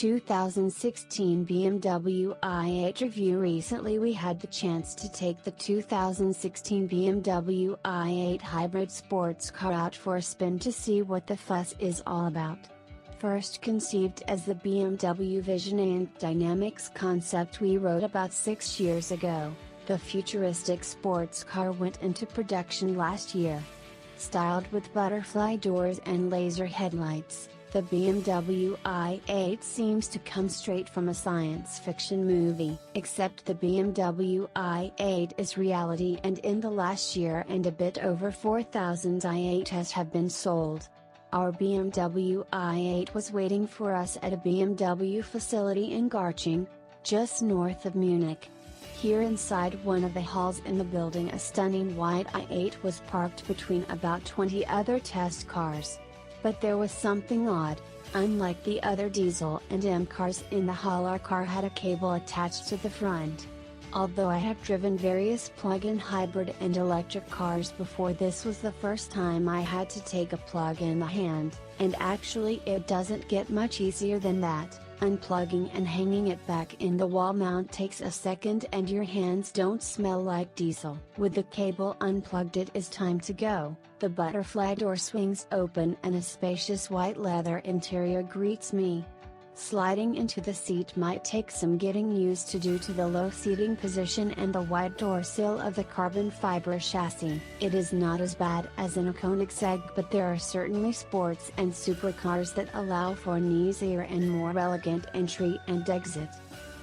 2016 BMW i8 review. Recently we had the chance to take the 2016 BMW i8 hybrid sports car out for a spin to see what the fuss is all about. First conceived as the BMW Vision EffienctDynamics Concept we wrote about 6 years ago, the futuristic sports car went into production last year. Styled with butterfly doors and laser headlights, the BMW i8 seems to come straight from a science fiction movie. Except the BMW i8 is reality, and in the last year and a bit over 4,000 i8s have been sold. Our BMW i8 was waiting for us at a BMW facility in Garching, just north of Munich. Here inside one of the halls in the building, a stunning white i8 was parked between about 20 other test cars. But there was something odd. Unlike the other diesel and M cars in the hall, our car had a cable attached to the front. Although I have driven various plug-in hybrid and electric cars before, this was the first time I had to take a plug in the hand, and actually it doesn't get much easier than that. Unplugging and hanging it back in the wall mount takes a second and your hands don't smell like diesel. With the cable unplugged, it is time to go. The butterfly door swings open and a spacious white leather interior greets me. Sliding into the seat might take some getting used to due to the low seating position and the wide door sill of the carbon fiber chassis. It is not as bad as in a Koenigsegg, but there are certainly sports and supercars that allow for an easier and more elegant entry and exit.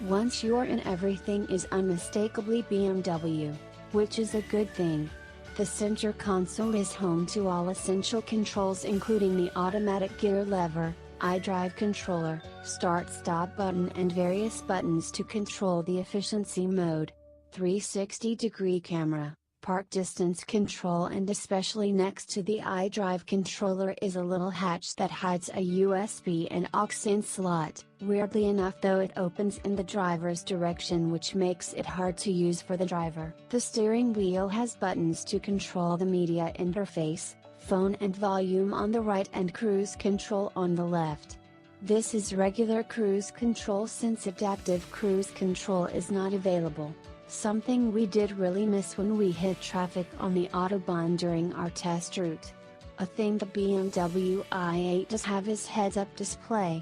Once you're in, everything is unmistakably BMW, which is a good thing. The center console is home to all essential controls, including the automatic gear lever, iDrive controller, start-stop button, and various buttons to control the efficiency mode, 360-degree camera, park distance control, and especially next to the iDrive controller is a little hatch that hides a USB and aux-in slot. Weirdly enough though, it opens in the driver's direction, which makes it hard to use for the driver. The steering wheel has buttons to control the media interface, phone and volume on the right, and cruise control on the left. This is regular cruise control since adaptive cruise control is not available, something we did really miss when we hit traffic on the Autobahn during our test route. A thing the BMW i8 does have is heads-up display.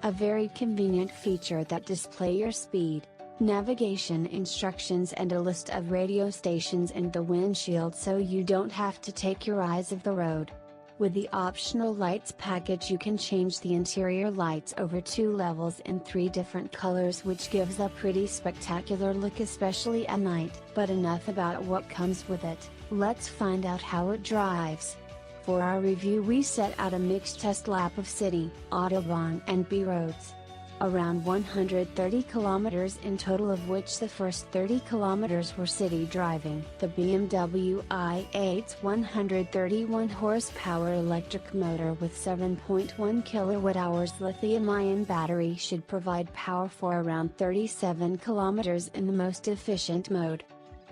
A very convenient feature that display your speed, navigation instructions, and a list of radio stations in the windshield so you don't have to take your eyes off the road. With the optional lights package, you can change the interior lights over 2 levels in 3 different colors, which gives a pretty spectacular look, especially at night. But enough about what comes with it, let's find out how it drives. For our review we set out a mixed test lap of city, Autobahn and B roads. Around 130 kilometers in total, of which the first 30 kilometers were city driving. The BMW i8's 131 horsepower electric motor with 7.1 kilowatt-hours lithium-ion battery should provide power for around 37 kilometers in the most efficient mode.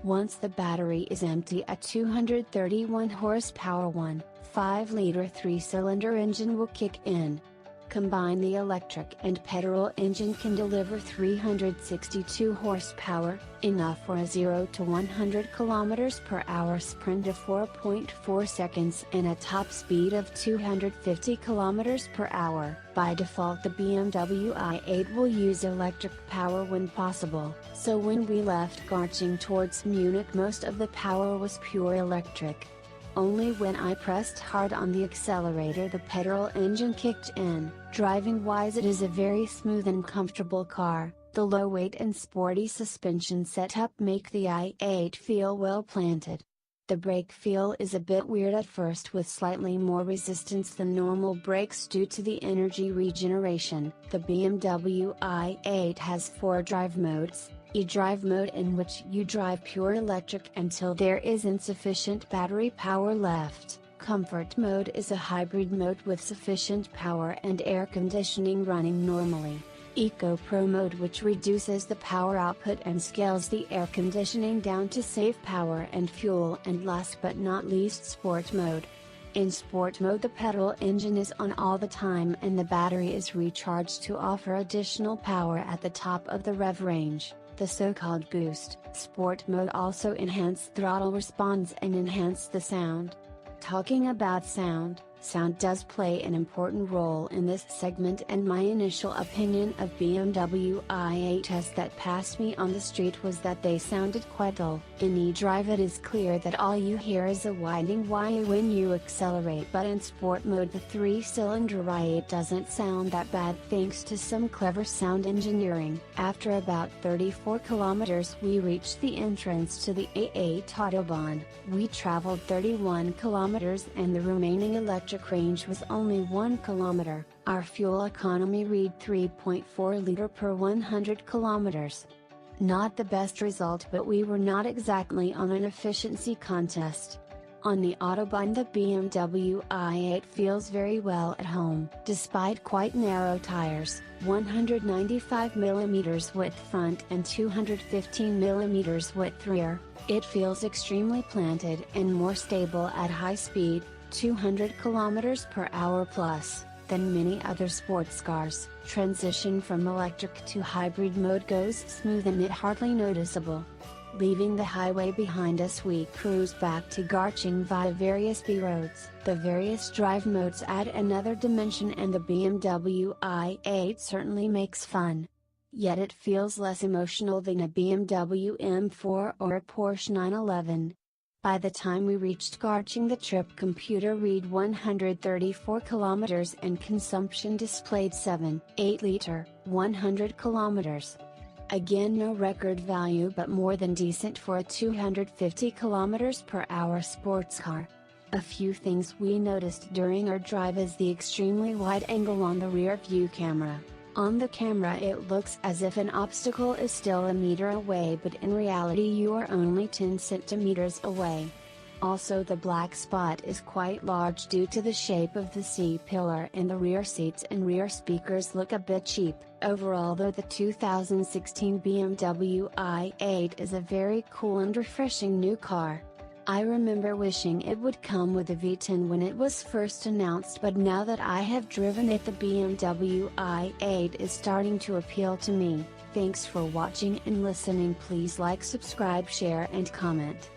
Once the battery is empty, a 231 horsepower 1.5-liter 3-cylinder engine will kick in. Combine the electric and petrol engine can deliver 362 horsepower, enough for a 0 to 100 km per hour sprint of 4.4 seconds and a top speed of 250 km per hour. By default, the BMW i8 will use electric power when possible, so when we left Garching towards Munich, most of the power was pure electric. Only when I pressed hard on the accelerator the petrol engine kicked in. Driving-wise, it is a very smooth and comfortable car. The low weight and sporty suspension setup make the i8 feel well planted. The brake feel is a bit weird at first, with slightly more resistance than normal brakes due to the energy regeneration. The BMW i8 has 4 drive modes. E-drive mode, in which you drive pure electric until there is insufficient battery power left. Comfort mode is a hybrid mode with sufficient power and air conditioning running normally. Eco Pro mode, which reduces the power output and scales the air conditioning down to save power and fuel. And last but not least, Sport mode. In sport mode the petrol engine is on all the time and the battery is recharged to offer additional power at the top of the rev range, the so-called boost. Sport mode also enhanced throttle response and enhanced the sound. Talking about sound does play an important role in this segment, and my initial opinion of BMW i8s that passed me on the street was that they sounded quite dull. In eDrive it is clear that all you hear is a whining wah when you accelerate, but in sport mode the 3-cylinder i8 doesn't sound that bad thanks to some clever sound engineering. After about 34 kilometers we reached the entrance to the A8 Autobahn. We traveled 31 kilometers and the remaining electric range was only 1 kilometer. Our fuel economy read 3.4 liter per 100 kilometers. Not the best result, but we were not exactly on an efficiency contest. On the Autobahn the BMW i8 feels very well at home. Despite quite narrow tires, 195mm width front and 215mm width rear, it feels extremely planted and more stable at high speed, 200 km per hour plus, than many other sports cars. Transition from electric to hybrid mode goes smooth and it hardly noticeable. Leaving the highway behind us we cruise back to Garching via various B roads. The various drive modes add another dimension and the BMW i8 certainly makes fun. Yet it feels less emotional than a BMW M4 or a Porsche 911. By the time we reached Garching the trip computer read 134 kilometers and consumption displayed 7.8 liter, 100 kilometers. Again no record value but more than decent for a 250 kilometers per hour sports car. A few things we noticed during our drive is the extremely wide angle on the rear view camera. On the camera it looks as if an obstacle is still a meter away, but in reality you are only 10 centimeters away. Also the black spot is quite large due to the shape of the C-pillar, and the rear seats and rear speakers look a bit cheap. Overall though, the 2016 BMW i8 is a very cool and refreshing new car. I remember wishing it would come with a V10 when it was first announced, but now that I have driven it the BMW i8 is starting to appeal to me. Thanks for watching and listening. Please like, subscribe, share and comment.